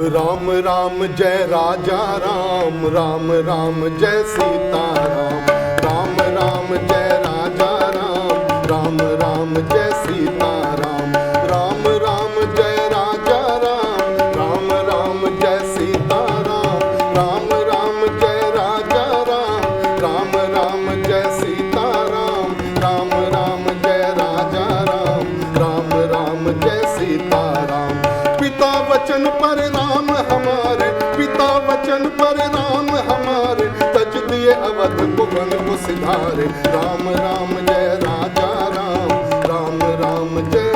राम राम जय राजा राम, राम राम जय सीता राम, राम राम जय राजा राम, राम राम जय सीता राम, राम राम जय राजा राम, राम राम जय सीता राम, राम राम जय राजा राम, राम राम जय सीता राम, राम राम जय राजा राम, राम राम जय सीता राम। पिता वचन पर राम हमारे, पिता वचन पर राम हमारे, तज दिए अवध भुवन को सिधारे। राम राम जय राजा राम, राम राम जय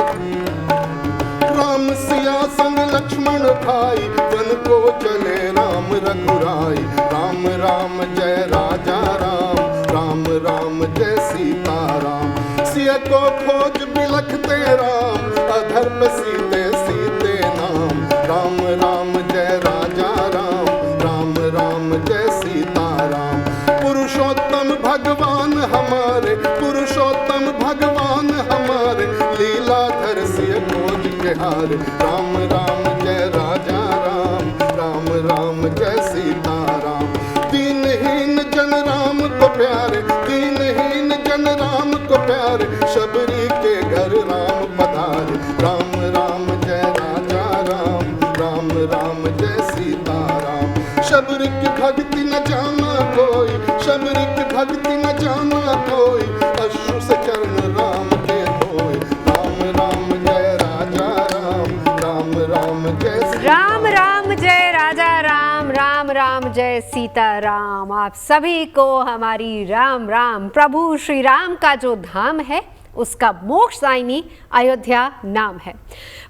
राम। सिया संग लक्ष्मण भाई, वन को चले राम रघुराई। राम राम जय राजा राम, राम राम जय सीता राम। सिया को खोज बिलखते राम, अधर पे सीते सीते नाम। राम राम जय राजा राम, राम राम जय सीता राम। पुरुषोत्तम भगवान हमारे, पुरुषोत्तम भगवान हमारे, लीलाधर सिय खोज के हारे। राम राम जय राजा राम, राम राम जय सीता राम। दीनहीन जन राम को प्यारे, दीनहीन जन राम को प्यारे, शबरी के घर राम पधारे। राम राम जय राजा राम, राम राम जय सीता राम। शबरी की भक्ति न जाना कोई, शबरी की भक्ति न जाना कोई, अश्रु से चरण राम के धोए। राम राम जय राजा राम, राम राम जय राम राम जय राजा राम, राम राम जय सीता राम। आप सभी को हमारी राम राम। प्रभु श्री राम का जो धाम है उसका मोक्षदायिनी अयोध्या नाम है।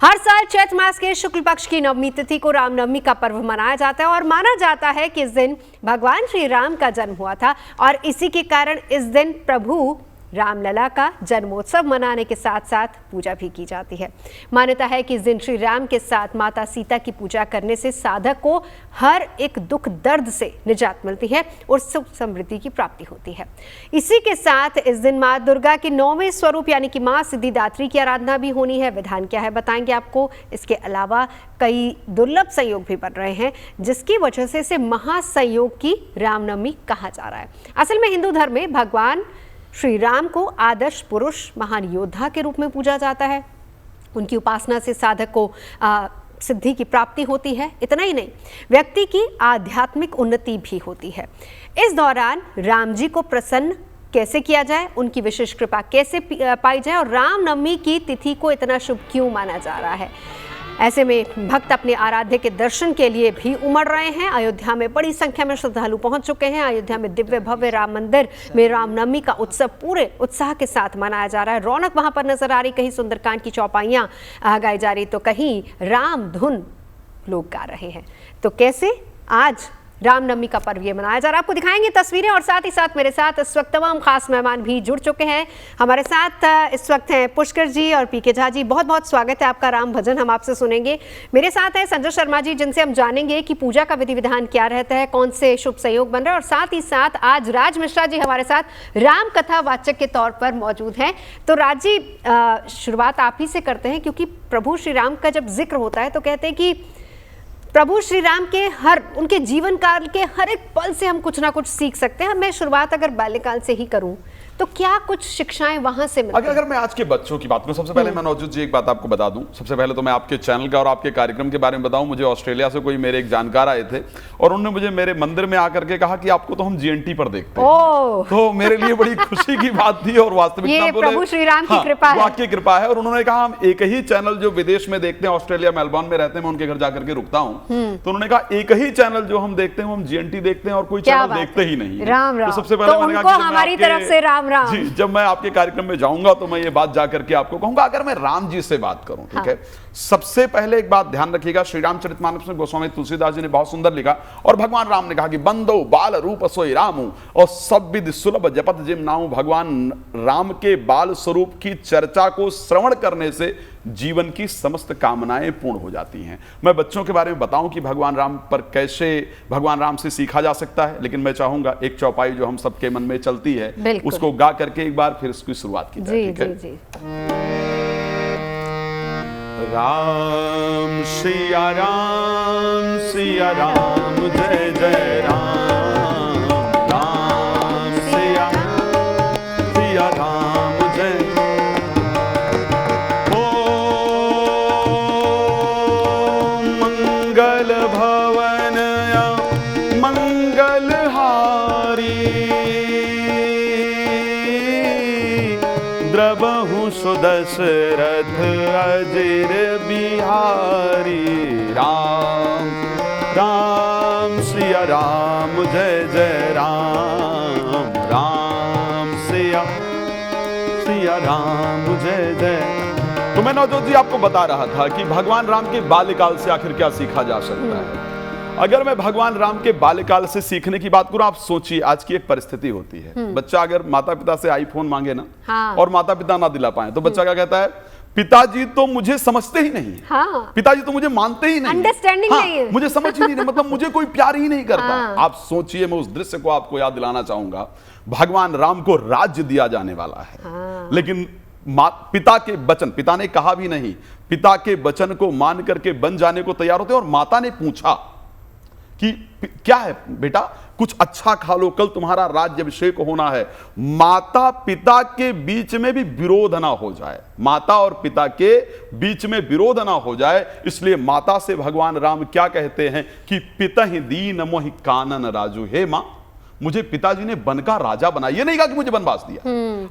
हर साल चैत्र मास के शुक्ल पक्ष की नवमी तिथि को रामनवमी का पर्व मनाया जाता है और माना जाता है कि इस दिन भगवान श्री राम का जन्म हुआ था और इसी के कारण इस दिन प्रभु रामलला का जन्मोत्सव मनाने के साथ साथ पूजा भी की जाती है। मान्यता है कि इस दिन श्री राम के साथ माता सीता की पूजा करने से साधक को हर एक दुख दर्द से निजात मिलती है और सुख समृद्धि की प्राप्ति होती है। इसी के साथ इस दिन माँ दुर्गा के 9वें स्वरूप यानी कि माँ सिद्धिदात्री की आराधना भी होनी है। विधान क्या है बताएंगे आपको। इसके अलावा कई दुर्लभ संयोग भी बन रहे हैं जिसकी वजह से इसे महासंयोग की रामनवमी कहा जा रहा है। असल में हिंदू धर्म में भगवान श्री राम को आदर्श पुरुष, महान योद्धा के रूप में पूजा जाता है। उनकी उपासना से साधक को सिद्धि की प्राप्ति होती है। इतना ही नहीं, व्यक्ति की आध्यात्मिक उन्नति भी होती है। इस दौरान राम जी को प्रसन्न कैसे किया जाए, उनकी विशेष कृपा कैसे पाई जाए और रामनवमी की तिथि को इतना शुभ क्यों माना जा रहा है, ऐसे में भक्त अपने आराध्य के दर्शन के लिए भी उमड़ रहे हैं। अयोध्या में बड़ी संख्या में श्रद्धालु पहुंच चुके हैं। अयोध्या में दिव्य भव्य राम मंदिर में रामनवमी का उत्सव पूरे उत्साह के साथ मनाया जा रहा है। रौनक वहां पर नजर आ रही। कहीं सुंदरकांड की चौपाइयां गाई जा रही तो कहीं राम धुन लोग गा रहे हैं। तो कैसे आज रामनवमी का पर्व ये मनाया जा रहा है, आपको दिखाएंगे तस्वीरें और साथ ही साथ मेरे साथ इस वक्त तमाम खास मेहमान भी जुड़ चुके हैं। हमारे साथ इस वक्त हैं पुष्कर जी और पीके झा जी। बहुत बहुत स्वागत है आपका। राम भजन हम आपसे सुनेंगे। मेरे साथ है संजय शर्मा जी जिनसे हम जानेंगे कि पूजा का विधि विधान क्या रहता है, कौन से शुभ संयोग बन रहे हैं और साथ ही साथ आज राज मिश्रा जी हमारे साथ राम कथा वाचक के तौर पर मौजूद हैं। तो राज जी शुरुआत आप ही से करते हैं क्योंकि प्रभु श्री राम का जब जिक्र होता है तो कहते हैं कि प्रभु श्री राम के उनके जीवन काल के हर एक पल से हम कुछ ना कुछ सीख सकते हैं। मैं शुरुआत अगर बाल्यकाल से ही करूं तो क्या कुछ शिक्षाएं वहां से मिलती हैं? अगर मैं आज के बच्चों की बात करूं, सबसे पहले मैं नवजोत जी एक बात आपको बता दूं। सबसे पहले तो मैं आपके चैनल का और आपके कार्यक्रम के बारे में बताऊं। मुझे ऑस्ट्रेलिया से कोई मेरे एक जानकार आए थे और उन्होंने मुझे मेरे मंदिर में आकर के कहा कि आपको तो हम GNT पर देखते हैं। तो मेरे लिए बड़ी खुशी की बात थी और वास्तविकता प्रभु श्री राम की कृपा है, वाकई कृपा है। और उन्होंने कहा हम एक ही चैनल जो विदेश में देखते हैं, ऑस्ट्रेलिया मेलबर्न में रहते हैं, मैं उनके घर जाकर के रुकता हूँ, तो उन्होंने कहा एक ही चैनल जो हम देखते हैं वो हम GNT देखते हैं और कोई चैनल देखते ही नहीं। राम राम। तो सबसे पहले मैंने कहा हमारी तरफ से राम राम। जी, जब मैं आपके कार्यक्रम में जाऊंगा तो मैं ये बात जाकर के आपको कहूंगा। अगर मैं राम जी से बात करूं, ठीक है, सबसे पहले एक बात ध्यान रखिएगा। श्री रामचरितमानस में गोस्वामी तुलसीदास जी ने बहुत सुंदर लिखा और भगवान राम ने कहा कि बंदो बाल रूप सोई रामू और सब विधि सुलभ जपत जिम नाऊ। भगवान राम के बाल स्वरूप की चर्चा को श्रवण करने से जीवन की समस्त कामनाएं पूर्ण हो जाती हैं। मैं बच्चों के बारे में बताऊं कि भगवान राम पर कैसे भगवान राम से सीखा जा सकता है, लेकिन मैं चाहूंगा एक चौपाई जो हम सबके मन में चलती है उसको गा करके एक बार फिर इसकी शुरुआत की जाए। ठीक है? राम सिया राम जय जय राम, राम सिया राम जय। ओम मंगल भवन मंगल हारी, द्रवहु सुदशरथ अजिर बिहारी। राम राम सिया राम जय जय राम, राम सिया राम जय जय। तो मैं नवजोत जी आपको बता रहा था कि भगवान राम के बाल्यकाल से आखिर क्या सीखा जा सकता है। अगर मैं भगवान राम के बाल्यकाल से सीखने की बात करूं, आप सोचिए आज की एक परिस्थिति होती है, बच्चा अगर माता पिता से आईफोन मांगे ना, हाँ। और माता पिता ना दिला पाए तो बच्चा क्या कहता है, पिताजी तो मुझे समझते ही नहीं, हाँ। पिताजी तो मुझे मानते ही नहीं, अंडरस्टैंडिंग हाँ, नहीं है, मुझे समझ ही नहीं, मतलब मुझे कोई प्यार ही नहीं करता। हाँ। आप सोचिए, मैं उस दृश्य को आपको याद दिलाना चाहूंगा। भगवान राम को राज्य दिया जाने वाला है, हाँ। लेकिन पिता के वचन, पिता ने कहा भी नहीं, पिता के वचन को मान करके बन जाने को तैयार होते। और माता ने पूछा कि क्या है बेटा, कुछ अच्छा खा लो, कल तुम्हारा राज्याभिषेक होना है। माता पिता के बीच में भी विरोध ना हो जाए, माता और पिता के बीच में विरोध ना हो जाए, इसलिए माता से भगवान राम क्या कहते हैं कि पितहि दीन मोहि कानन राजू। हे मां, मुझे पिताजी ने बनका राजा बनाया, ये नहीं कहा कि मुझे वनवास दिया।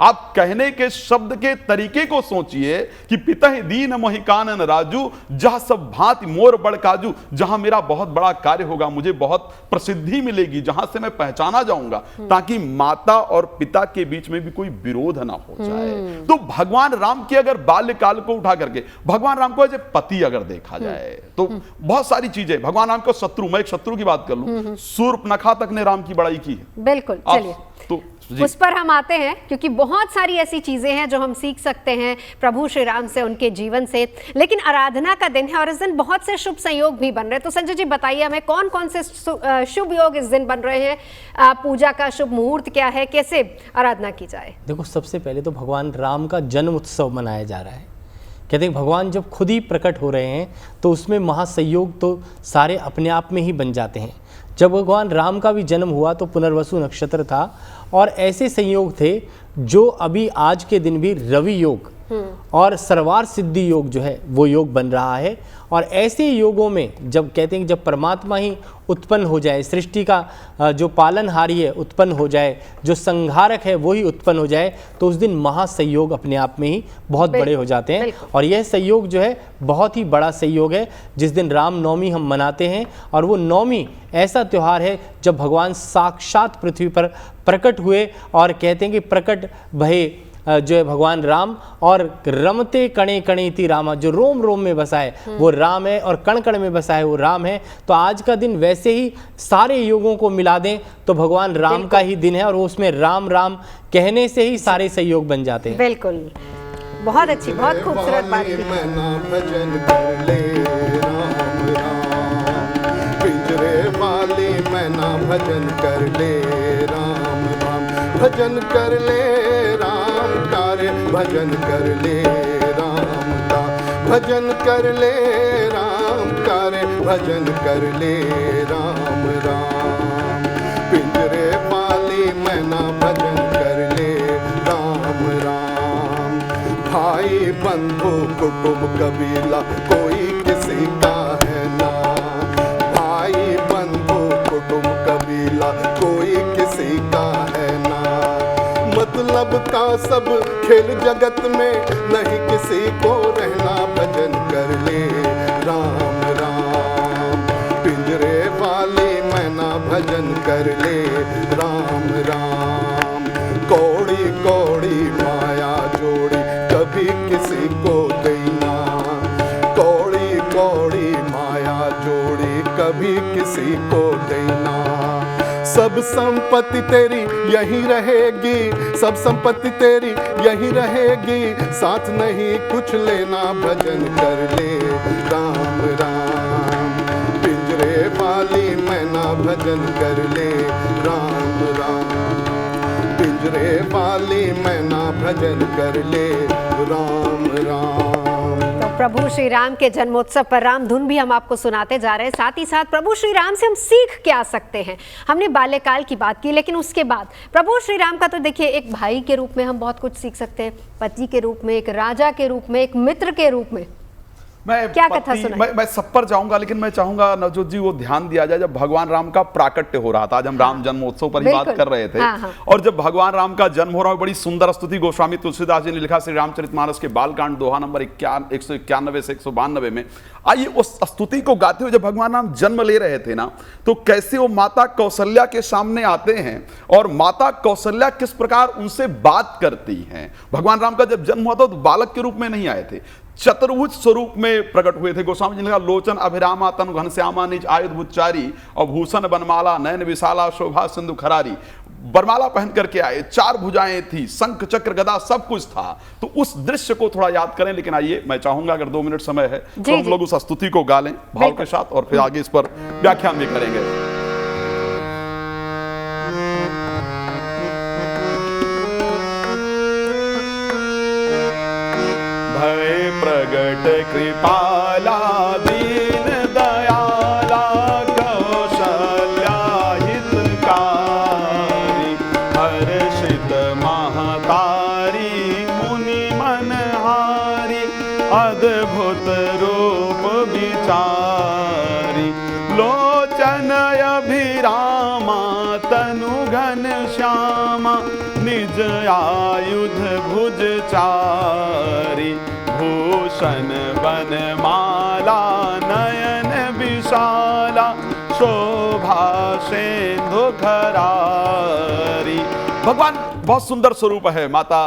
आप कहने के शब्द के तरीके को सोचिए कि पितहि दीन मोहि कानन राजू, जहां सब भांति मोर बड़ काजू, जहां मेरा बहुत बड़ा कार्य होगा, मुझे बहुत प्रसिद्धि मिलेगी, जहां से मैं पहचाना जाऊंगा, ताकि माता और पिता के बीच में भी कोई विरोध ना हो जाए। तो भगवान राम के अगर बाल्यकाल को उठा करके भगवान राम को एज ए पति अगर देखा जाए तो बहुत सारी चीजें, भगवान राम को शत्रु, मैं एक शत्रु की बात कर लूं, शूर्पणखा तक ने राम की बड़ाई की है। बिल्कुल, चलिए तो उस पर हम आते हैं, क्योंकि बहुत सारी ऐसी चीजें हैं जो हम सीख सकते हैं प्रभु श्री राम से, उनके जीवन से। लेकिन आराधना का दिन है और इस दिन बहुत से शुभ संयोग भी बन रहे हैं। तो संजय जी बताइए हमें, कौन कौन से शुभ योग इस दिन बन रहे हैं, पूजा का शुभ मुहूर्त क्या है, कैसे आराधना की जाए? देखो, सबसे पहले तो भगवान राम का जन्म उत्सव मनाया जा रहा है। कहते हैं भगवान जब खुद ही प्रकट हो रहे हैं तो उसमें महासंयोग तो सारे अपने आप में ही बन जाते हैं। जब भगवान राम का भी जन्म हुआ तो पुनर्वसु नक्षत्र था, और ऐसे संयोग थे जो अभी आज के दिन भी रवि योग और सर्वार सिद्धि योग जो है वो योग बन रहा है। और ऐसे योगों में जब कहते हैं कि जब परमात्मा ही उत्पन्न हो जाए, सृष्टि का जो पालनहारी है उत्पन्न हो जाए, जो संहारक है वो ही उत्पन्न हो जाए, तो उस दिन महासंयोग अपने आप में ही बहुत बड़े हो जाते हैं। और यह संयोग जो है बहुत ही बड़ा संयोग है, जिस दिन रामनवमी हम मनाते हैं। और वो नवमी ऐसा त्यौहार है जब भगवान साक्षात पृथ्वी पर प्रकट हुए, और कहते हैं कि प्रकट भये जो है भगवान राम, और रमते कणे कणेति रामा, जो रोम रोम में बसा है वो राम है, और कण कण में बसा है वो राम है। तो आज का दिन वैसे ही सारे योगों को मिला दें तो भगवान राम का ही दिन है, और उसमें राम राम कहने से ही सारे संयोग बन जाते हैं। बिल्कुल, बहुत अच्छी, बहुत खूबसूरत बात की। भजन कर ले राम राम, पिंजरे वाली मैना भजन कर ले राम राम, भजन कर ले राम तारे, भजन कर ले राम का, भजन कर ले राम तारे, भजन कर ले राम राम, पिंजरे वाली मैना भजन कर ले राम राम। भाई बंधु कुटुंब कबीला कोई किसी का है ना, भाई बंधु कुटुंब कबीला कोई किसी का है ना, मतलब का सब खेल जगत में नहीं किसी को रहना, भजन कर ले राम राम, पिंजरे वाली मैना भजन कर ले राम राम। कौड़ी कौड़ी माया जोड़ी कभी किसी को देना, कौड़ी कौड़ी माया जोड़ी कभी किसी को देना, सब संपत्ति तेरी यही रहेगी, सब संपत्ति तेरी यही रहेगी, साथ नहीं कुछ लेना, भजन कर ले राम राम, पिंजरे वाली मैना भजन कर ले राम राम, पिंजरे वाली मैना भजन कर ले राम राम। प्रभु श्री राम के जन्मोत्सव पर राम धुन भी हम आपको सुनाते जा रहे हैं। साथ ही साथ प्रभु श्री राम से हम सीख क्या सकते हैं। हमने बाल्यकाल की बात की, लेकिन उसके बाद प्रभु श्री राम का तो देखिए, एक भाई के रूप में हम बहुत कुछ सीख सकते हैं, पति के रूप में, एक राजा के रूप में, एक मित्र के रूप में। क्या कथा सुनाई? मैं सब पर जाऊंगा, लेकिन मैं चाहूंगा नवजोत जी वो ध्यान दिया जाए जब भगवान राम का प्राकट्य हो रहा था। आज हम राम जन्मोत्सव पर ही बात कर रहे थे। और जब भगवान राम का जन्म हो रहा है, बड़ी सुंदर स्तुति गोस्वामी तुलसीदास जी ने लिखा श्री रामचरितमानस के बालकांड दोहा नंबर 191 से 192 में। आइए उस स्तुति को गाते हुए जब भगवान राम जन्म ले रहे थे ना, तो कैसे वो माता कौशल्या के सामने आते हैं और माता कौशल्या किस प्रकार उनसे बात करती हैं। भगवान राम का जब जन्म हुआ था तो बालक के रूप में नहीं आए थे, चतुर्भुज स्वरूप में प्रकट हुए थे। गोस्वामी जी ने कहा लोचन अभिरामा तनु घनश्यामा निज आयुध भुजचारी और भूषण बनमाला नयन विशाला शोभा सिंधु खरारी। बरमाला पहन करके आए, 4 भुजाएं थी, शंख चक्र गदा सब कुछ था। तो उस दृश्य को थोड़ा याद करें। लेकिन आइए मैं चाहूंगा अगर 2 मिनट समय है तो हम लोग उस स्तुति को गा लें भाव के साथ, और फिर आगे इस पर व्याख्यान भी करेंगे। प्रगट कृपाला दीन दयाला कौशल्या हितकारी हर्षित महतारी मुनि मनहारी अद्भुत रूप विचारी लोचन अभिरामा तनु घन श्यामा निज आयुध भुजचारी भूषण बनमाला नयन विशाला शोभा सिंधु खरारी। भगवान बहुत सुंदर स्वरूप है। माता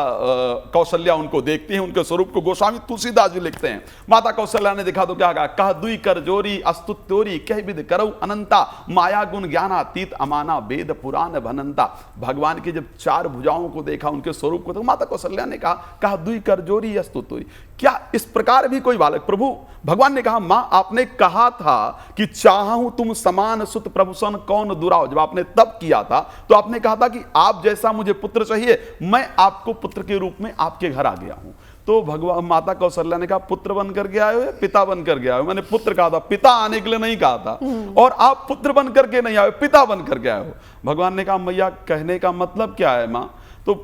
कौशल्या उनको देखती हैं, उनके स्वरूप को गोस्वामी तुलसीदास जी लिखते हैं। माता कौशल्या ने देखा तो क्या कहा, कह दुई कर जोरी अस्तुत्योरी कह विद करऊ अनंता माया गुण ज्ञानातीत अमाना वेद पुराण भनंता। भगवान की जब 4 भुजाओं को देखा, उनके स्वरूप को, तो माता कौशल्या ने कहा, कह दुई कर जोरी अस्तुत्योरी, क्या इस प्रकार भी कोई बालक। प्रभु भगवान ने कहा, मां आपने कहा था कि चाहूं तुम समान सुत प्रभु सन कौन दुराओ। जब आपने तब किया था तो आपने कहा था कि आप जैसा मुझे पुत्र चाहिए, मैं आपको पुत्र के रूप में आपके घर आ गया हूं। तो भगवान माता कौशल्या ने कहा, पुत्र बन करके आए हो या पिता बन करके आए हो? मैंने पुत्र कहा था, पिता आने के लिए नहीं कहा था। और आप पुत्र बन करके नहीं आए, पिता बन करके आए हो। भगवान ने कहा, मैया कहने का मतलब क्या है मां? तो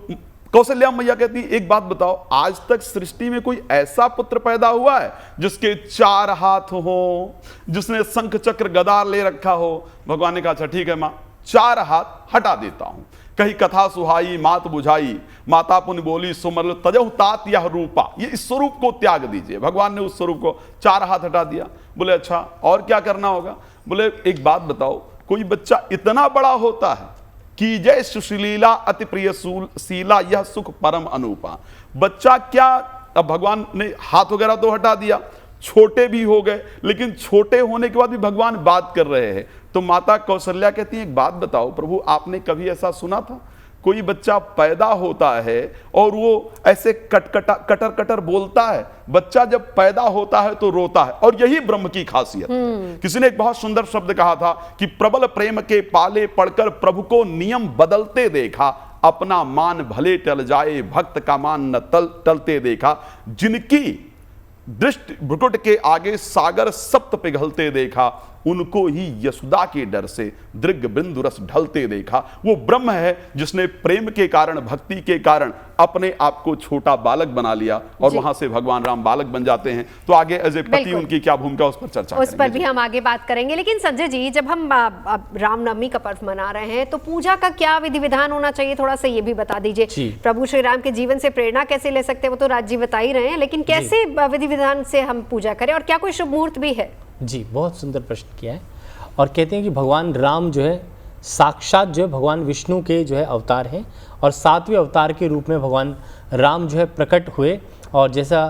कौशल्या मैया कहती, एक बात बताओ, आज तक सृष्टि में कोई ऐसा पुत्र पैदा हुआ है जिसके 4 हाथ हो, जिसने शंख चक्र गदा ले रखा हो? भगवान ने कहा, अच्छा ठीक है मां, 4 हाथ हटा देता हूं। कही कथा सुहाई मात बुझाई माता पुण्य बोली सुमरल तजहु तात यह रूपा। ये इस स्वरूप को त्याग दीजिए। भगवान ने उस स्वरूप को 4 हाथ हटा दिया। बोले अच्छा और क्या करना होगा? बोले एक बात बताओ, कोई बच्चा इतना बड़ा होता है कि जय सुशीला अति प्रिय शीला यह सुख परम अनूपा। बच्चा क्या, अब भगवान ने हाथ वगैरह तो हटा दिया, छोटे भी हो गए, लेकिन छोटे होने के बाद भी भगवान बात कर रहे हैं। तो माता कौशल्या कहती है, एक बात बताओ प्रभु, आपने कभी ऐसा सुना था कोई बच्चा पैदा होता है और वो ऐसे कटर कटर बोलता है? बच्चा जब पैदा होता है तो रोता है, और यही ब्रह्म की खासियत है। किसी ने एक बहुत सुंदर शब्द कहा था कि प्रबल प्रेम के पाले पड़कर प्रभु को नियम बदलते देखा, अपना मान भले टल जाए भक्त का मान न टलते देखा। जिनकी दृष्टि भ्रुकुट के आगे सागर सप्त पिघलते देखा, उनको ही यशोदा के डर से दृग बिंदु रस ढलते देखा। वो ब्रह्म है जिसने प्रेम के कारण, भक्ति के कारण अपने आप को छोटा बालक बना लिया, और वहां से भगवान राम बालक बन जाते हैं। तो आगे एज ए पति उनकी क्या भूमिका, उस पर चर्चा उस पर भी हम आगे बात करेंगे। लेकिन संजय जी, जब हम रामनवमी का पर्व मना रहे हैं तो पूजा का क्या विधि विधान होना चाहिए, थोड़ा सा ये भी बता दीजिए। प्रभु श्री राम के जीवन से प्रेरणा कैसे ले सकते हैं, वो तो राज जी बता ही रहे हैं, लेकिन कैसे विधि विधान से हम पूजा करें, और क्या कोई शुभ मुहूर्त भी है? जी, बहुत सुंदर प्रश्न किया है। और कहते हैं कि भगवान राम जो है साक्षात जो है भगवान विष्णु के जो है अवतार हैं, और 7वें अवतार के रूप में भगवान राम जो है प्रकट हुए। और जैसा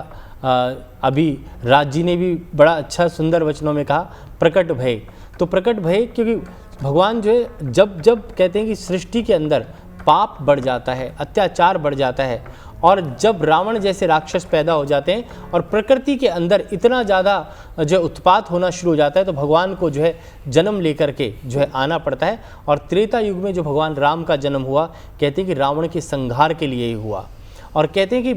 अभी राज जी ने भी बड़ा अच्छा सुंदर वचनों में कहा, प्रकट भय। तो प्रकट भय क्योंकि भगवान जो है जब जब कहते हैं कि सृष्टि के अंदर पाप बढ़ जाता है, अत्याचार बढ़ जाता है, और जब रावण जैसे राक्षस पैदा हो जाते हैं और प्रकृति के अंदर इतना ज़्यादा जो उत्पात होना शुरू हो जाता है, तो भगवान को जो है जन्म लेकर के जो है आना पड़ता है। और त्रेता युग में जो भगवान राम का जन्म हुआ, कहते हैं कि रावण के संहार के लिए ही हुआ। और कहते हैं कि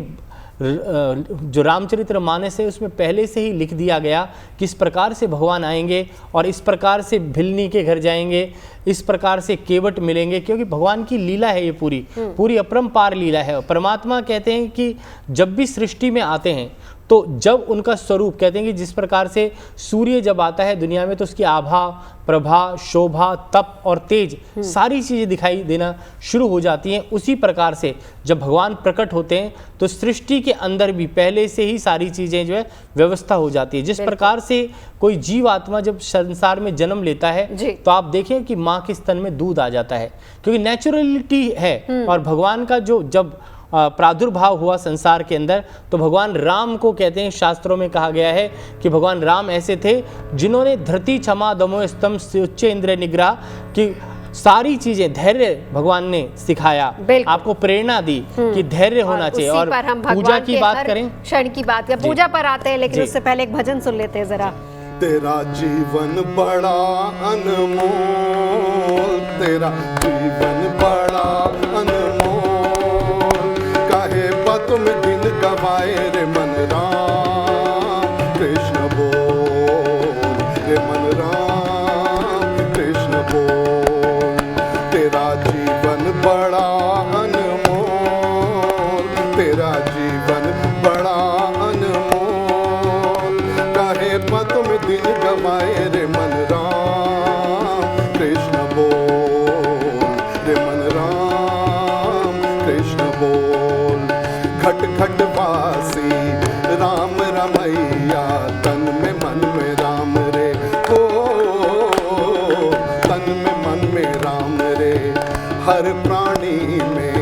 जो रामचरितमानस है उसमें पहले से ही लिख दिया गया किस प्रकार से भगवान आएंगे और इस प्रकार से भिलनी के घर जाएंगे, इस प्रकार से केवट मिलेंगे, क्योंकि भगवान की लीला है ये पूरी अपरंपार लीला है। परमात्मा कहते हैं कि जब भी सृष्टि में आते हैं तो जब उनका स्वरूप कहते हैं कि जिस प्रकार से सूर्य जब आता है दुनिया में तो उसकी आभा, प्रभा, शोभा, तप और तेज सारी चीज़ें दिखाई देना शुरू हो जाती हैं, उसी प्रकार से जब भगवान प्रकट होते हैं तो सृष्टि के अंदर भी पहले से ही सारी चीज़ें जो है व्यवस्था हो जाती है। जिस प्रकार से कोई जीव आत्मा जब संसार में जन्म लेता है तो आप देखें कि माँ के स्तन में दूध आ जाता है, क्योंकि नेचुरलिटी है। और भगवान का जो जब प्रादुर्भाव हुआ संसार के अंदर तो भगवान राम को कहते हैं, शास्त्रों में कहा गया है कि भगवान राम ऐसे थे जिन्होंने धृति, क्षमा, दमो, स्तंभ, उच्च इंद्र निग्रह की सारी चीजें, धैर्य भगवान ने सिखाया, आपको प्रेरणा दी कि धैर्य होना चाहिए। और पूजा की बात करें, क्षण की बात करें, पूजा पर आते हैं, लेकिन उससे पहले एक भजन सुन लेते हैं जरा। तेरा जीवन बड़ा अनमोल, तेरा जीवन बड़ा अनमोल, काहे तुम दिन गवाए रे मन राम कृष्ण बोल, रे मन राम कृष्ण बोल। तेरा जीवन बड़ा अनमोल, तेरा जीवन बड़ा अनमोल, काहे तुम दिन गवाए रे मन राम कृष्ण बोल, रे मन राम कृष्ण बोल। घट घट वासी राम रमैया, तन में मन में राम रे, हो तन में मन में राम रे। हर प्राणी में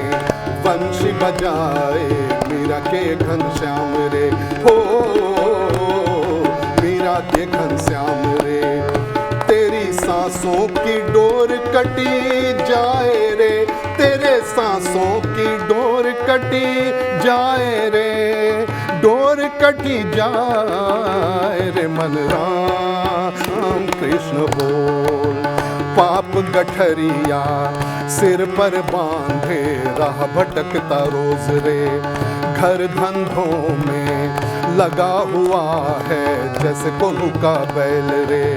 वंशी बजाए मीरा के घनश्याम रे, हो मीरा के घनश्याम रे। तेरी सांसों की डोर कटी जाए रे, तेरे सांसों की डोर कटी जाए रे, डोर कटी जाए रे मन राम कृष्ण बोल। पाप गठरिया सिर पर बांधे राह भटकता रोज रे, घर धंधों में लगा हुआ है जैसे कोल्हू का बैल रे।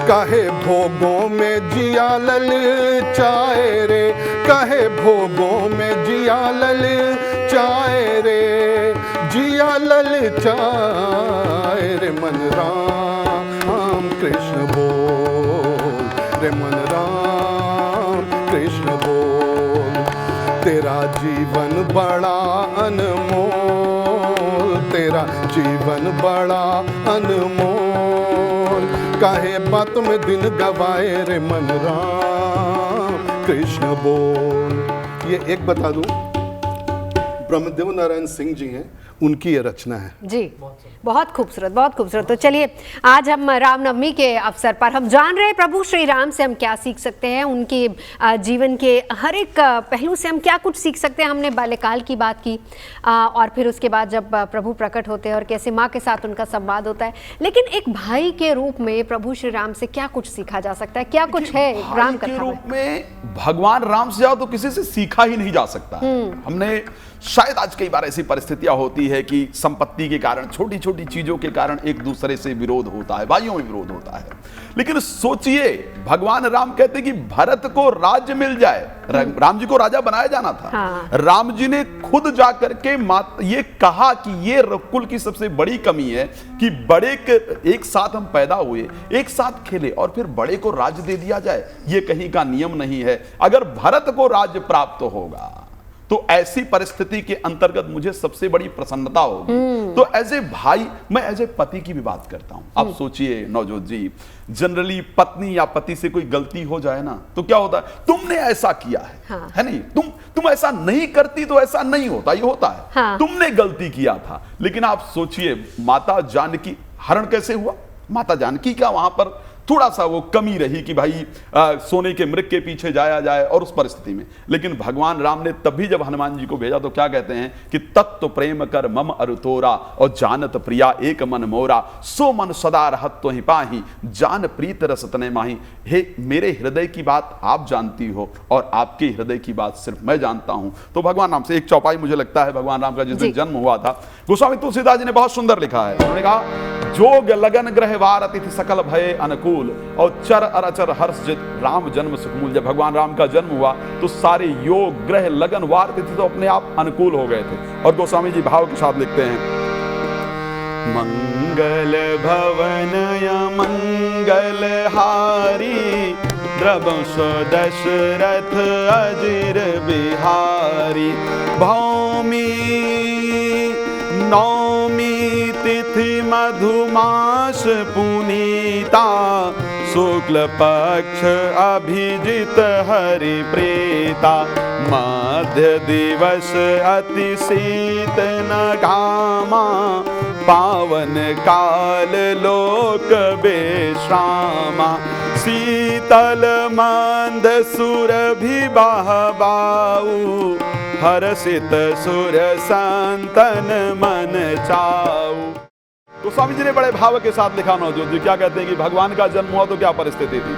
काहे भोगों में जिया ललचाए रे, काहे भोगों में जिया ललचाए रे, जिया ललचाए रे मन राम कृष्ण बोल, रे मन राम कृष्ण बोल। तेरा जीवन बड़ा अनमोल, तेरा जीवन बड़ा अनमोल, काहे बात में दिन गवाए रे मन राम कृष्ण बोल। ये एक बता दूं, ब्रह्मदेव नारायण सिंह जी हैं, उनकी ये रचना है जी। बहुत खूबसूरत, बहुत खूबसूरत। तो चलिए आज हम रामनवमी के अवसर पर हम जान रहे हैं प्रभु श्री राम से हम क्या सीख सकते हैं, उनके जीवन के हर एक पहलू से हम क्या कुछ सीख सकते हैं। हमने बाल्यकाल की बात की और फिर उसके बाद जब प्रभु प्रकट होते हैं और कैसे माँ के साथ उनका संवाद होता है, लेकिन एक भाई के रूप में प्रभु श्री राम से क्या कुछ सीखा जा सकता है, क्या कुछ है राम कथा के रूप में? भगवान राम से जाओ तो किसी से सीखा ही नहीं जा सकता। हमने शायद आज कई बार ऐसी परिस्थितियां होती है कि संपत्ति के कारण, छोटी छोटी चीजों के कारण एक दूसरे से विरोध होता है, भाइयों में विरोध होता है। लेकिन सोचिए, भगवान राम कहते हैं कि भरत को राज्य मिल जाए, राम जी को राजा बनाया जाना था। हाँ। राम जी ने खुद जाकर के ये कहा कि ये रघुकुल की सबसे बड़ी कमी है कि बड़े एक साथ हम पैदा हुए, एक साथ खेले और फिर बड़े को राज्य दे दिया जाए, ये कहीं का नियम नहीं है। अगर भरत को राज्य प्राप्त होगा तो ऐसी परिस्थिति के अंतर्गत मुझे सबसे बड़ी प्रसन्नता होगी। तो एज ए भाई, मैं एज ए पति की भी बात करता हूं। आप सोचिए नवजोत जी, जनरली पत्नी या पति से कोई गलती हो जाए ना तो क्या होता है, तुमने ऐसा किया है, हाँ। है नहीं, तुम ऐसा नहीं करती तो ऐसा नहीं होता, ये होता है, हाँ। तुमने गलती किया था। लेकिन आप सोचिए, माता जानकी हरण कैसे हुआ? माता जानकी का वहां पर थोड़ा सा वो कमी रही कि भाई सोने के मृग के पीछे जाया जाए और उस परिस्थिति में। लेकिन भगवान राम ने तभी जब हनुमान जी को भेजा तो क्या कहते हैं कि तत्व प्रेम कर मम अरुतोरा और जानत प्रिया एक मन मोरा, सो मन सदा रहत तो ही पाही, जान प्रीत रस तने माही। हे मेरे हृदय की बात आप जानती हो और आपके हृदय की बात सिर्फ मैं जानता हूं। तो भगवान राम से एक चौपाई मुझे लगता है भगवान राम का जिस दिन जन्म हुआ था, गोस्वामी तुलसीदास जी ने बहुत सुंदर लिखा है। उन्होंने कहा जोग लगन ग्रह वार अतिथि सकल भय अनुकूल और चर अरचर हर्ष जित राम जन्म सुखमूल। जब भगवान राम का जन्म हुआ तो सारे योग ग्रह लगन वार अतिथि तो अपने आप अनुकूल हो गए थे। और गोस्वामी जी भाव के साथ लिखते हैं मंगल भवन मंगल हारी द्रवंश दशरथ अजिर बिहारी। भौमी नौमी तिथि मधुमास पुनीता शुक्ल पक्ष अभिजित हरि प्रीता। मध्य दिवस अति शीत न घामा पावन काल लोक बेश्रामा। शीतल मंद सुर भी बहबाऊ हर्षित सुर संतन मन चाऊ। तो स्वामी जी ने बड़े भाव के साथ लिखा नवजोत जी, क्या कहते हैं कि भगवान का जन्म हुआ तो क्या परिस्थिति थी।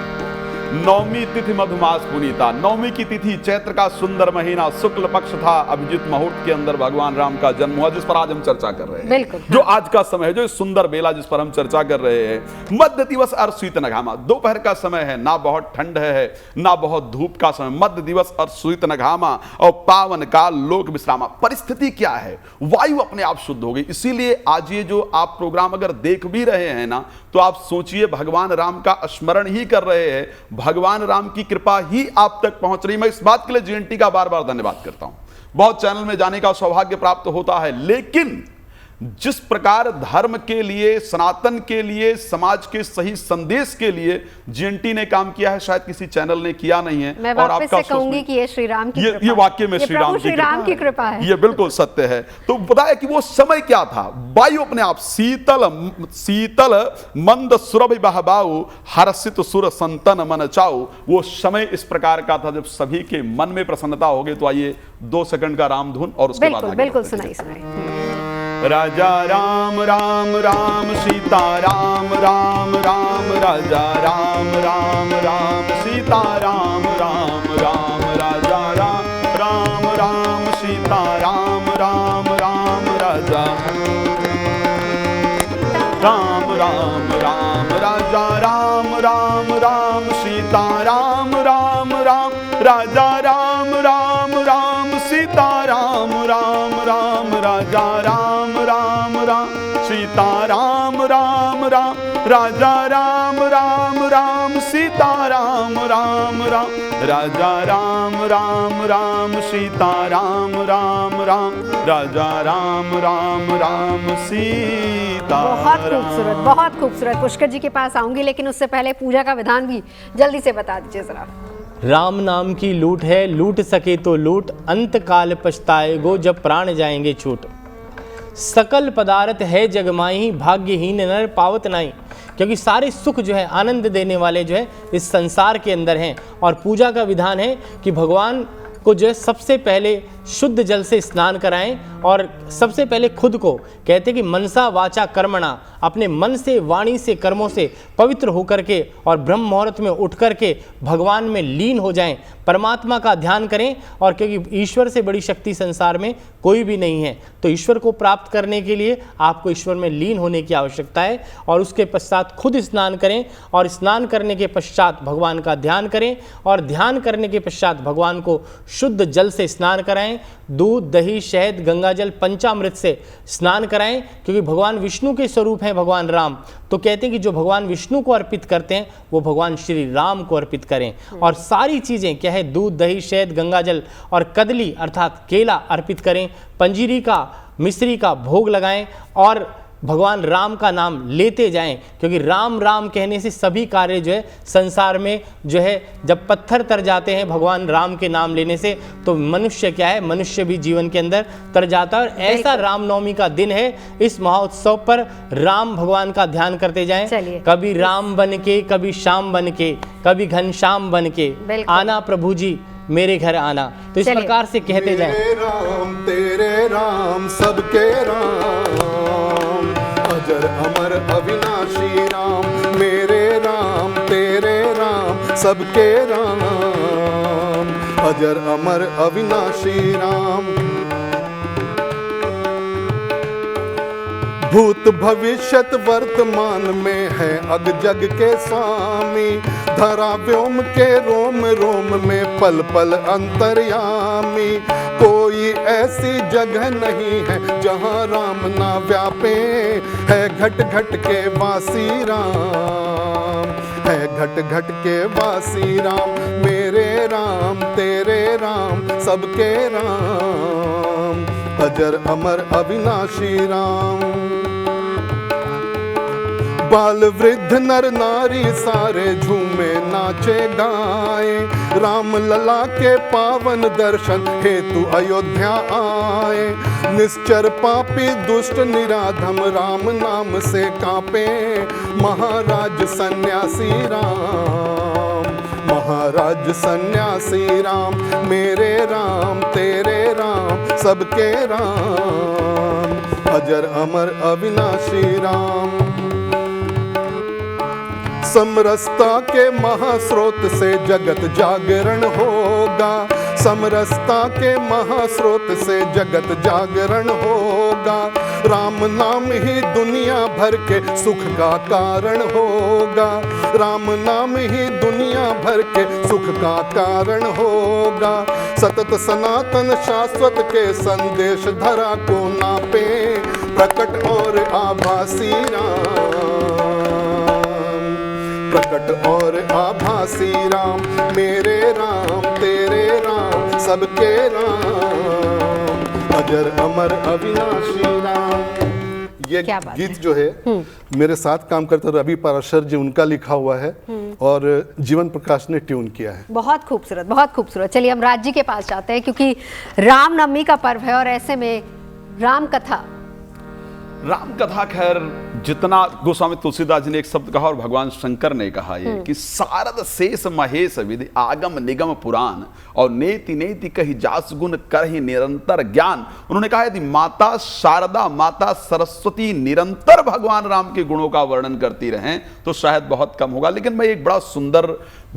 नौमी तिथि मधुमास पुनीता, नौमी की तिथि चैत्र का सुंदर महीना शुक्ल पक्ष था, अभिजित मुहूर्त के अंदर भगवान राम का जन्म हुआ जिस पर आज हम चर्चा कर रहे हैं। बिल्कुल जो आज का समय है, जो सुंदर बेला जिस पर हम चर्चा कर रहे हैं। मध्य दिवस और शीत नघामा, दोपहर का समय है, ना बहुत ठंड है ना बहुत धूप का समय। मध्य दिवस और शीत नघामा और पावन काल लोक विश्रामा। परिस्थिति क्या है, वायु अपने आप शुद्ध हो गई। इसीलिए आज ये जो आप प्रोग्राम अगर देख भी रहे हैं ना, तो आप सोचिए भगवान राम का स्मरण ही कर रहे हैं, भगवान राम की कृपा ही आप तक पहुंच रही। मैं इस बात के लिए जीएनटी का बार बार धन्यवाद करता हूं। बहुत चैनल में जाने का सौभाग्य प्राप्त होता है, लेकिन जिस प्रकार धर्म के लिए, सनातन के लिए, समाज के सही संदेश के लिए जीएनटी ने काम किया है, शायद किसी चैनल ने किया नहीं है। मैं और वापस से कहूंगी कि ये श्री राम की कृपा, ये वाक्य में श्री राम की कृपा है। ये बिल्कुल सत्य है। तो बताया कि वो समय क्या था, वायु अपने आप शीतल मंद सुरभि बहबाऊ हर्षित सुर संतन मन चाऊ। वो समय इस प्रकार का था जब सभी के मन में प्रसन्नता हो गई। तो आइए 2 सेकंड का राम धुन और उसके बाद बिल्कुल सुनाइए। राजा राम राम राम सीता राम राम राम राजा राम राम राम सीता राम राम राम राजा राम राम राम सीता राम राम राम राजा राम राम राम राजा राम राम राम सीता राम राम राम राजा राम राम राम सीता राम राम राम राजा राम राम राम सीता राम राम राम राजा राम राम राम सीता राम राम राम राजा राम राम राम सीता राम राम राम राजा राम राम राम सीता। बहुत खूबसूरत। पुष्कर जी के पास आऊंगी, लेकिन उससे पहले पूजा का विधान भी जल्दी से बता दीजिए जरा। राम नाम की लूट है, लूट सके तो लूट, अंत काल पछताएगो जब प्राण जाएंगे छूट। सकल पदार्थ है जगमाही, भाग्यहीन नर पावत नाई। क्योंकि सारे सुख जो है, आनंद देने वाले जो है इस संसार के अंदर हैं। और पूजा का विधान है कि भगवान को जो है सबसे पहले शुद्ध जल से स्नान कराएं और सबसे पहले खुद को कहते हैं कि मनसा वाचा कर्मणा, अपने मन से, वाणी से, कर्मों से पवित्र होकर के और ब्रह्म मुहूर्त में उठ करके भगवान में लीन हो जाएं, परमात्मा का ध्यान करें। और क्योंकि ईश्वर से बड़ी शक्ति संसार में कोई भी नहीं है, तो ईश्वर को प्राप्त करने के लिए आपको ईश्वर में लीन होने की आवश्यकता है। और उसके पश्चात खुद स्नान करें और स्नान करने के पश्चात भगवान का ध्यान करें और ध्यान करने के पश्चात भगवान को शुद्ध जल से स्नान कराएं। दूध, दही, शहद, गंगाजल, पंचामृत से स्नान कराएं। क्योंकि भगवान विष्णु के स्वरूप हैं भगवान राम, तो कहते हैं कि जो भगवान विष्णु को अर्पित करते हैं वो भगवान श्री राम को अर्पित करें। और सारी चीज़ें क्या है, दूध, दही, शहद, गंगाजल और कदली अर्थात केला अर्पित करें। पंजीरी का, मिश्री का भोग लगाएं और भगवान राम का नाम लेते जाएं, क्योंकि राम राम कहने से सभी कार्य जो है संसार में जो है जब पत्थर तर जाते हैं भगवान राम के नाम लेने से, तो मनुष्य क्या है, मनुष्य भी जीवन के अंदर तर जाता है। और ऐसा रामनवमी का दिन है, इस महोत्सव पर राम भगवान का ध्यान करते जाएं। चलिए। कभी राम बन के, कभी श्याम बन के, कभी घनश्याम बन के, बिल्कुल। आना प्रभु जी मेरे घर आना। तो इस चलिए। प्रकार से कहते जाएं। मेरे राम तेरे राम सबके राम, अजर अमर अविनाशी राम, मेरे राम तेरे राम सबके राम, अजर अमर अविनाशी राम। भूत भविष्यत वर्तमान में है अग जग के स्वामी, धरा व्योम के रोम रोम में पल पल अंतर्यामी। कोई ऐसी जगह नहीं है जहां राम ना व्यापे, है घट घट के वासी राम, है घट घट के वासी राम, मेरे राम तेरे राम सबके राम, अजर अमर अविनाशी राम। बाल वृद्ध नर नारी सारे झूमे नाचे गाए, राम लला के पावन दर्शन हेतु अयोध्या आए। निश्चर पापी दुष्ट निराधम राम नाम से कांपे, महाराज सन्यासी राम, महाराज सन्यासी राम, मेरे राम तेरे राम सबके राम, अजर अमर अविनाशी राम। समरसता के महास्रोत से जगत जागरण होगा, समरसता के महास्रोत से जगत जागरण होगा। राम नाम ही दुनिया भर के सुख का कारण होगा, राम नाम ही दुनिया भर के सुख का कारण होगा। सतत सनातन शाश्वत के संदेश धरा को नापे, प्रकट और आभासी राम, प्रकट और आभासी राम, मेरे राम तेरे राम सबके राम, अजर अमर अविनाशी राम। ये क्या बात गीत जो है मेरे साथ काम करते रवि पाराशर जी, उनका लिखा हुआ है और जीवन प्रकाश ने ट्यून किया है। बहुत खूबसूरत, बहुत खूबसूरत। चलिए हम राज जी के पास जाते हैं, क्योंकि रामनवमी का पर्व है और ऐसे में राम कथा खैर जितना गोस्वामी तुलसीदास जी ने एक शब्द कहा और भगवान शंकर ने कहा ये कि सारद शेष महेश विधि आगम निगम पुराण और नेति नेति कही जास गुण करहि निरंतर ज्ञान। उन्होंने कहा यदि माता शारदा, माता सरस्वती निरंतर भगवान राम के गुणों का वर्णन करती रहें तो शायद बहुत कम होगा। लेकिन मैं एक बड़ा सुंदर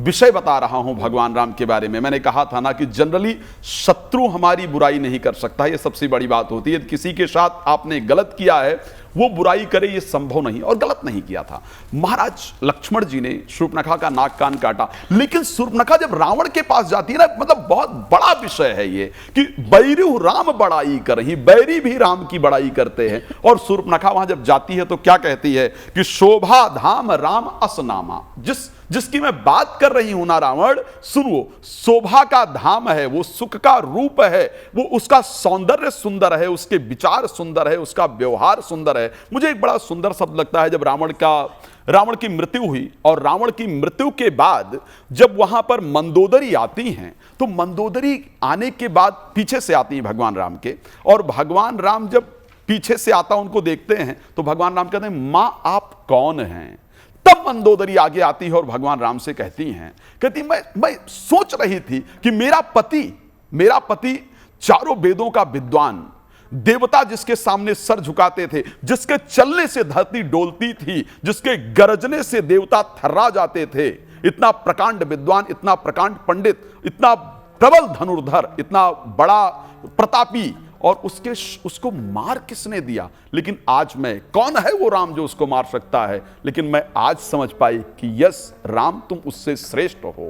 विषय बता रहा हूं भगवान राम के बारे में। मैंने कहा था ना कि जनरली शत्रु हमारी बुराई नहीं कर सकता, ये सबसे बड़ी बात होती है। किसी के साथ आपने गलत किया है वो बुराई करे ये संभव नहीं, और गलत नहीं किया था। महाराज लक्ष्मण जी ने शूर्पणखा का नाक कान काटा, लेकिन शूर्पणखा जब रावण के पास जाती है ना, मतलब बहुत बड़ा विषय है ये कि बैरू राम बड़ाई करही, बैरी भी राम की बड़ाई करते हैं। और शूर्पणखा वहां जब जाती है तो क्या कहती है कि शोभा धाम राम असनामा, जिसकी मैं बात कर रही हूं ना रावण, सुनो, शोभा का धाम है, वो सुख का रूप है, वो उसका सौंदर्य सुंदर है, उसके विचार सुंदर है, उसका व्यवहार सुंदर है। मुझे एक बड़ा सुंदर शब्द लगता है जब रावण की मृत्यु हुई और रावण की मृत्यु के बाद जब वहां पर मंदोदरी आती हैं, तो मंदोदरी आने के बाद पीछे से आती हैं भगवान राम के, और भगवान राम जब पीछे से आता उनको देखते हैं तो भगवान राम कहते हैं मां आप कौन हैं। तब मंदोदरी आगे आती है और भगवान राम से कहती हैं, कहती मैं सोच रही थी कि मेरा पति चारों वेदों का विद्वान, देवता जिसके सामने सर झुकाते थे, जिसके चलने से धरती डोलती थी, जिसके गरजने से देवता थर्रा जाते थे, इतना प्रकांड विद्वान, इतना प्रकांड पंडित, इतना प्रबल धनुर्धर, इतना बड़ा प्रतापी, और उसको मार किसने दिया। लेकिन आज मैं, कौन है वो राम जो उसको मार सकता है, लेकिन मैं आज समझ पाई कि यस राम तुम उससे श्रेष्ठ हो,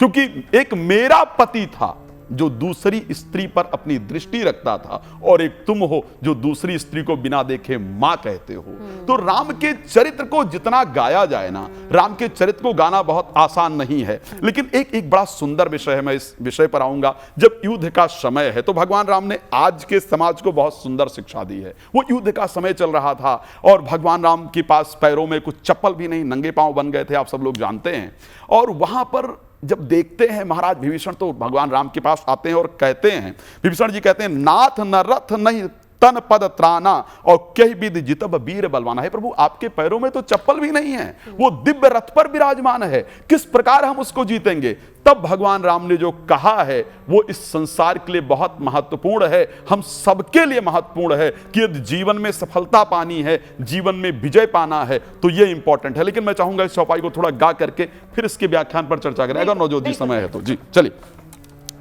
क्योंकि एक मेरा पति था, जो दूसरी स्त्री पर अपनी दृष्टि रखता था, और एक तुम हो जो दूसरी स्त्री को बिना देखे मां कहते हो। तो राम के चरित्र को जितना गाया जाए ना, राम के चरित्र को गाना बहुत आसान नहीं है। लेकिन एक बड़ा सुंदर विषय है, मैं इस विषय पर आऊंगा। जब युद्ध का समय है तो भगवान राम ने आज के समाज को बहुत सुंदर शिक्षा दी है। वो युद्ध का समय चल रहा था और भगवान राम के पास पैरों में कुछ चप्पल भी नहीं, नंगे पांव बन गए थे, आप सब लोग जानते हैं। और वहां पर जब देखते हैं महाराज विभीषण तो भगवान राम के पास आते हैं और कहते हैं, विभीषण जी कहते हैं, नाथ न रथ नहीं तन पद त्राना और कई विध जितब वीर बलवाना। है प्रभु, आपके पैरों में तो चप्पल भी नहीं है, वो दिव्य रथ पर विराजमान है, किस प्रकार हम उसको जीतेंगे? तब भगवान राम ने जो कहा है वो इस संसार के लिए बहुत महत्वपूर्ण है, हम सबके लिए महत्वपूर्ण है कि यदि जीवन में सफलता पानी है, जीवन में विजय पाना है तो ये इंपॉर्टेंट है। लेकिन मैं चाहूंगा इस चौपाई को थोड़ा गा करके फिर इसके व्याख्यान पर चर्चा करें, अगर नवजोत जी समय है तो। जी चलिए।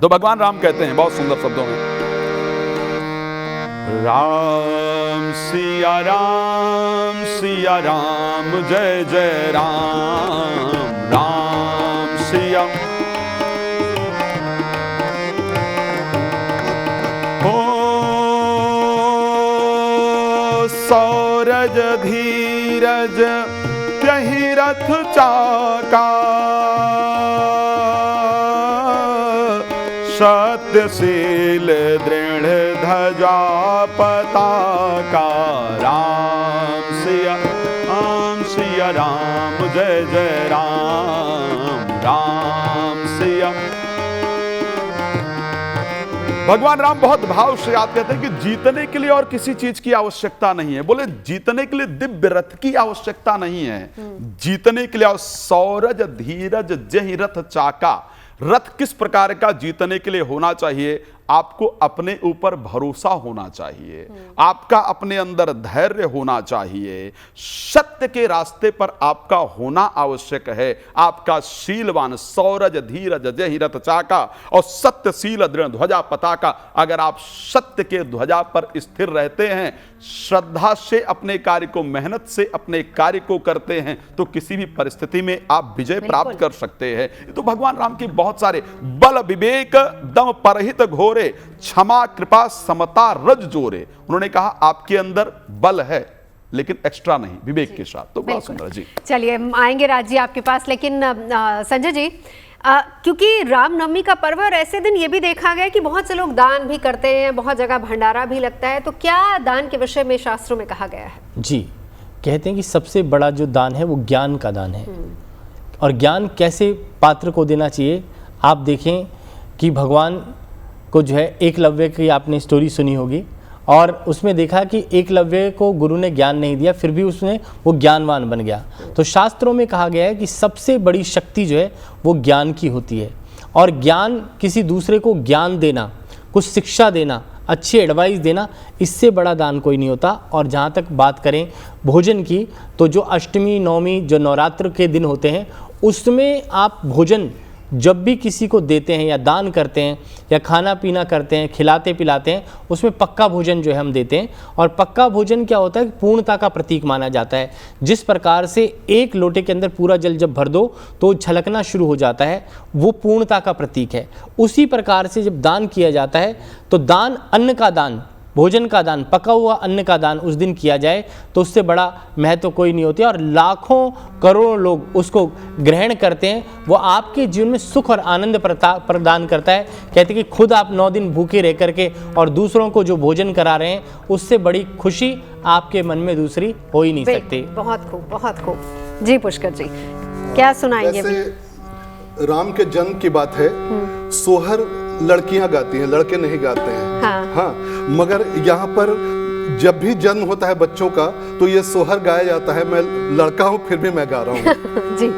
तो भगवान राम कहते हैं बहुत सुंदर शब्दों में, राम सिया राम जय जय राम, राम सिया हो, सौरज धीरज त्यहि रथ चाका, सत्यशील दृढ़ ध्वजा पताका, राम सिया राम जय जय राम, राम सिया। भगवान राम बहुत भाव से याद कहते हैं कि जीतने के लिए और किसी चीज की आवश्यकता नहीं है। बोले जीतने के लिए दिव्य रथ की आवश्यकता नहीं है, जीतने के लिए सौरज धीरज जहि रथ चाका। रथ किस प्रकार का जीतने के लिए होना चाहिए? आपको अपने ऊपर भरोसा होना चाहिए, आपका अपने अंदर धैर्य होना चाहिए, सत्य के रास्ते पर आपका होना आवश्यक है। आपका शीलवान सौरज धीरज जहि रथ चाका और सत्यशील दृढ़ ध्वजा पताका। अगर आप सत्य के ध्वजा पर स्थिर रहते हैं, श्रद्धा से अपने कार्य को, मेहनत से अपने कार्य को करते हैं तो किसी भी परिस्थिति में आप विजय प्राप्त कर सकते हैं। तो भगवान राम के बहुत सारे बल विवेक दम परहित घोरे, क्षमा कृपा समता रज जोरे। उन्होंने कहा आपके अंदर बल है लेकिन एक्स्ट्रा नहीं, विवेक के साथ। तो बहुत सुंदर जी। चलिए आएंगे राज जी आपके पास, लेकिन संजय जी क्योंकि रामनवमी का पर्व और ऐसे दिन ये भी देखा गया कि बहुत से लोग दान भी करते हैं, बहुत जगह भंडारा भी लगता है, तो क्या दान के विषय में शास्त्रों में कहा गया है? जी, कहते हैं कि सबसे बड़ा जो दान है वो ज्ञान का दान है। और ज्ञान कैसे पात्र को देना चाहिए? आप देखें कि भगवान को जो है एकलव्य की आपने स्टोरी सुनी होगी, और उसमें देखा कि एकलव्य को गुरु ने ज्ञान नहीं दिया, फिर भी उसने वो ज्ञानवान बन गया। तो शास्त्रों में कहा गया है कि सबसे बड़ी शक्ति जो है वो ज्ञान की होती है। और ज्ञान, किसी दूसरे को ज्ञान देना, कुछ शिक्षा देना, अच्छी एडवाइस देना, इससे बड़ा दान कोई नहीं होता। और जहाँ तक बात करें भोजन की, तो जो अष्टमी नवमी जो नवरात्र के दिन होते हैं उसमें आप भोजन जब भी किसी को देते हैं या दान करते हैं या खाना पीना करते हैं, खिलाते पिलाते हैं, उसमें पक्का भोजन जो है हम देते हैं। और पक्का भोजन क्या होता है कि पूर्णता का प्रतीक माना जाता है। जिस प्रकार से एक लोटे के अंदर पूरा जल जब भर दो तो छलकना शुरू हो जाता है, वो पूर्णता का प्रतीक है। उसी प्रकार से जब दान किया जाता है तो दान, अन्न का दान, भोजन का दान, पका हुआ अन्न का दान उस दिन किया जाए तो उससे बड़ा महत्व कोई नहीं होती। और लाखों करोड़ों लोग उसको ग्रहण करते हैं, वो आपके जीवन में सुख और आनंद प्रदान करता है। कहते हैं कि खुद आप 9 दिन भूखे रह करके और दूसरों को जो भोजन करा रहे हैं, उससे बड़ी खुशी आपके मन में दूसरी हो ही नहीं सकती। बहुत खूब, बहुत खूब जी। पुष्कर जी क्या सुनाएंगे? राम के जन्म की बात है, सोहर लड़कियां गाती हैं, लड़के नहीं गाते हैं। हाँ, मगर यहाँ पर जब भी जन्म होता है बच्चों का तो ये सोहर गाया जाता है। मैं लड़का हूँ फिर भी मैं गा रहा हूँ जी।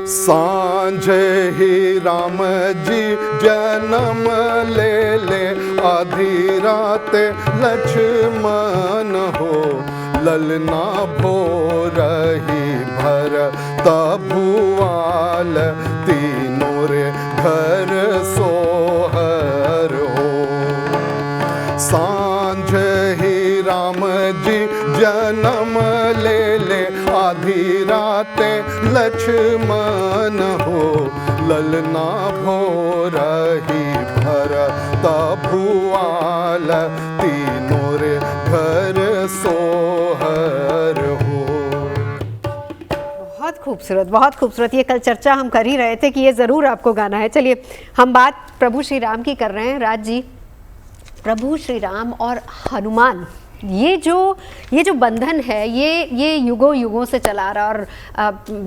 सांझे ही राम जी जन्म ले आधी रात लक्ष्मण हो, ललना भोर ही भरत भुआल, तीनों रे घर सोहर हो। सांझ ही राम जी जन्म ले आधी रात लक्ष्मण हो, ललना भोरही भरत भुआल, तीनों रे घर सोहर हो। बहुत खूबसूरत, बहुत खूबसूरत। ये कल चर्चा हम कर ही रहे थे कि ये ज़रूर आपको गाना है। चलिए, हम बात प्रभु श्री राम की कर रहे हैं। राज जी, प्रभु श्री राम और हनुमान, ये जो बंधन है, ये युगों युगों से चला रहा। और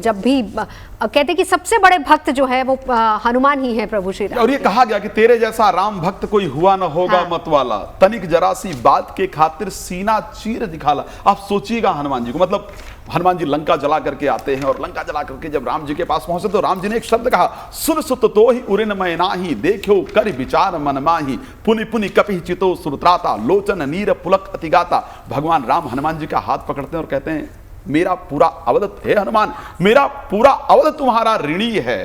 जब भी कहते हैं कि सबसे बड़े भक्त जो है वो हनुमान ही है प्रभु श्री राम। और ये कहा गया कि तेरे जैसा राम भक्त कोई हुआ न होगा, हाँ। मत वाला, तनिक जरा सी बात के खातिर सीना चीर दिखाला। आप सोचिएगा हनुमान जी को, मतलब हनुमान जी लंका जला करके आते हैं, और लंका जला करके जब राम जी के पास पहुंचे तो राम जी ने एक शब्द कहा, सुन सुत तो ही उरिन मैं नाही, देखो कर विचार मन माही, पुनि पुनि कपि चितो सुरत्राता, लोचन नीर पुलक अतिगाता। भगवान राम हनुमान जी का हाथ पकड़ते हैं और कहते हैं, मेरा पूरा अवध है हनुमान, मेरा पूरा अवध तुम्हारा ऋणी है।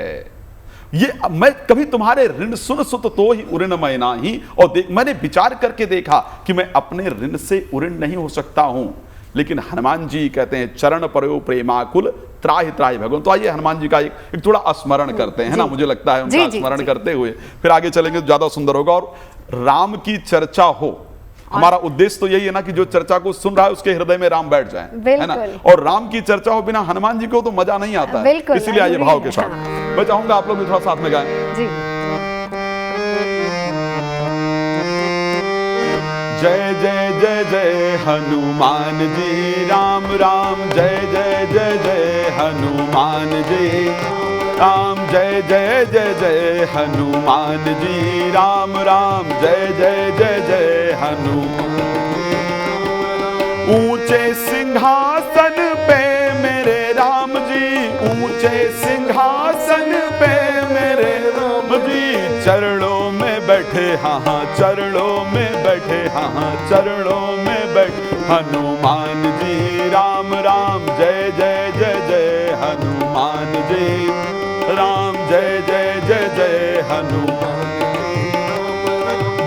ये मैं कभी तुम्हारे ऋण सुन सुत तो ही उऋण मैं नाही, और मैंने विचार करके देखा कि मैं अपने ऋण से उऋण नहीं हो सकता हूं। लेकिन हनुमान जी कहते हैं, चरण परो प्रेमाकुल त्राहि त्राहि भगवान। तो आइए हनुमान जी का एक थोड़ा स्मरण करते हैं ना, मुझे लगता है उनका स्मरण करते हुए फिर आगे चलेंगे तो ज्यादा सुंदर होगा। और राम की चर्चा हो, हमारा उद्देश्य तो यही है ना कि जो चर्चा को सुन रहा है उसके हृदय में राम बैठ जाए, है ना। और राम की चर्चा हो बिना हनुमान जी को तो मजा नहीं आता है, इसलिए आइए भाव के साथ। मैं चाहूंगा आप लोग भी थोड़ा साथ में गाएं जी। जय जय जय जय हनुमान जी, राम राम जय जय जय जय हनुमान जी, राम जय जय जय जय हनुमान जी, राम राम जय जय जय जय हनुमान। ऊंचे सिंहासन पे मेरे राम जी, ऊंचे सिंहासन पे मेरे राम जी, चरणों में बैठे हाँ चरणों में बैठे हाँ चरणों में बैठे हनुमान जी, राम राम जय जय जय जय हनुमान जी, राम जय जय जय जय हनुमान।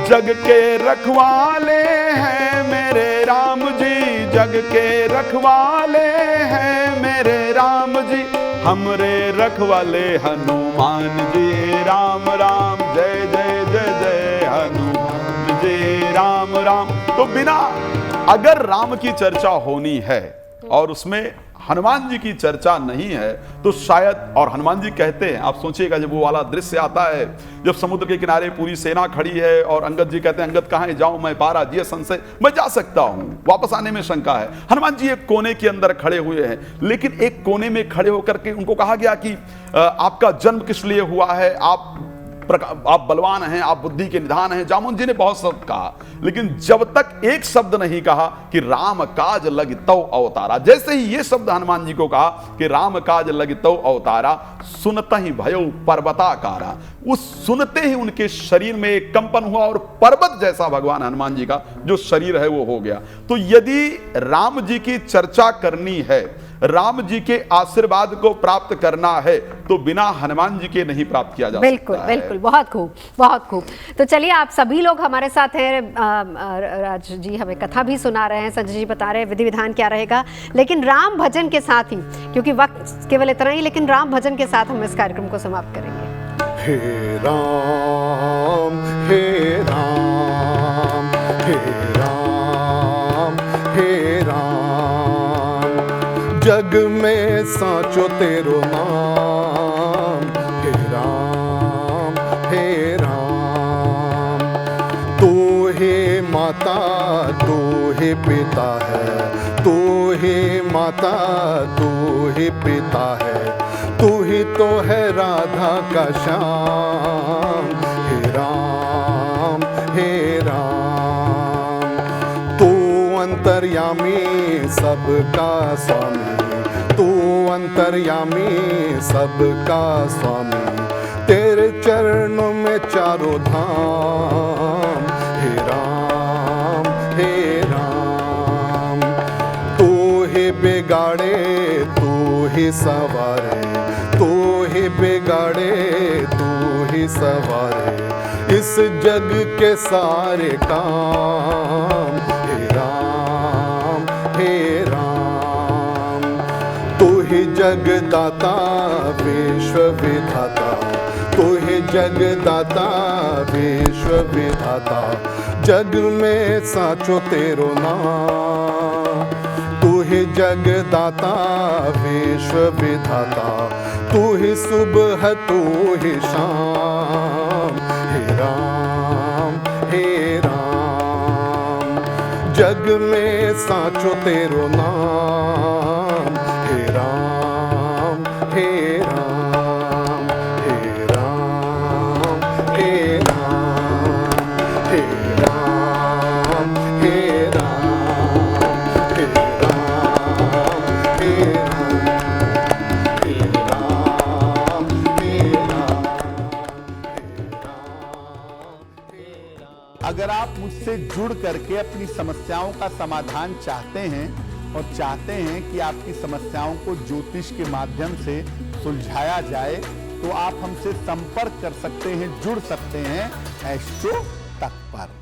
जग के रखवाले हैं मेरे राम जी, जग के रखवाले हैं मेरे राम जी, हमरे रखवाले हनुमान जी, राम राम जय जय जय जय हनुमान जी, राम राम। तो बिना अगर राम की चर्चा होनी है और उसमें हनुमान जी की चर्चा नहीं है तो शायद, और हनुमान जी कहते हैं, आप सोचिएगा जब वो वाला दृश्य आता है जब समुद्र के किनारे पूरी सेना खड़ी है और अंगद जी कहते हैं, अंगद कहाँ है, जाऊं मैं पारा जिये संशय, मैं जा सकता हूं, वापस आने में शंका है। हनुमान जी एक कोने के अंदर खड़े हुए हैं, लेकिन एक कोने में खड़े होकर के उनको कहा गया कि आपका जन्म किस लिए हुआ है, आप बलवान हैं, आप बुद्धि के निधान हैं। जामुन जी ने बहुत शब्द कहा, लेकिन जब तक एक शब्द नहीं कहा कि राम काज लगितौ अवतारा, जैसे ही ये शब्द हनुमान जी को कहा कि राम काज लगितौ अवतारा, सुनता ही भयो पर्वताकारा, उस सुनते ही उनके शरीर में एक कंपन हुआ और पर्वत जैसा भगवान हनुमान जी का जो शरीर है वो हो गया। तो यदि राम जी की चर्चा करनी है, राम जी के आशीर्वाद को प्राप्त करना है, तो बिना हनुमान जी के नहीं प्राप्त किया जा सकता। बिल्कुल बिल्कुल, बहुत खूब बहुत खूब। तो चलिए, आप सभी लोग हमारे साथ हैं। राज जी हमें कथा भी सुना रहे हैं, संजय जी बता रहे हैं विधि विधान क्या रहेगा, लेकिन राम भजन के साथ ही, क्योंकि वक्त केवल इतना ही, लेकिन राम भजन के साथ हम इस कार्यक्रम को समाप्त करेंगे। हे राम हे राम हे राम हे राम, जग में साचो तेरो नाम, हे राम हे राम। तू हे माता तू हे पिता है, तू हे माता तू हे पिता है, तू ही तो है राधा का श्याम, हे राम हे राम। तू अंतर्यामी सबका स्वामी, तू अंतर्यामी सबका स्वामी, तेरे चरणों में चारों धाम, हे राम हे राम। तू ही बिगाड़े तू ही सवारे, तू ही बिगाड़े तू ही सवारे, इस जग के सारे काम, हे राम हे राम। तू ही जगदाता विश्व विधाता, तू ही जगदाता विश्व विधाता, जग में साचो तेरो नाम। तू ही जगदाता विश्व विधाता, तू ही सुबह तू ही शाम। हे राम हे राम, जग में साचो तेरो नाम। हे राम हे राम, हे राम हे राम, हे राम हे राम, हे राम हे राम, हे राम हे राम। अगर आप मुझसे जुड़ करके अपनी समस्याओं का समाधान चाहते हैं और चाहते हैं कि आपकी समस्याओं को ज्योतिष के माध्यम से सुलझाया जाए, तो आप हमसे संपर्क कर सकते हैं, जुड़ सकते हैं एस्ट्रो तक पर।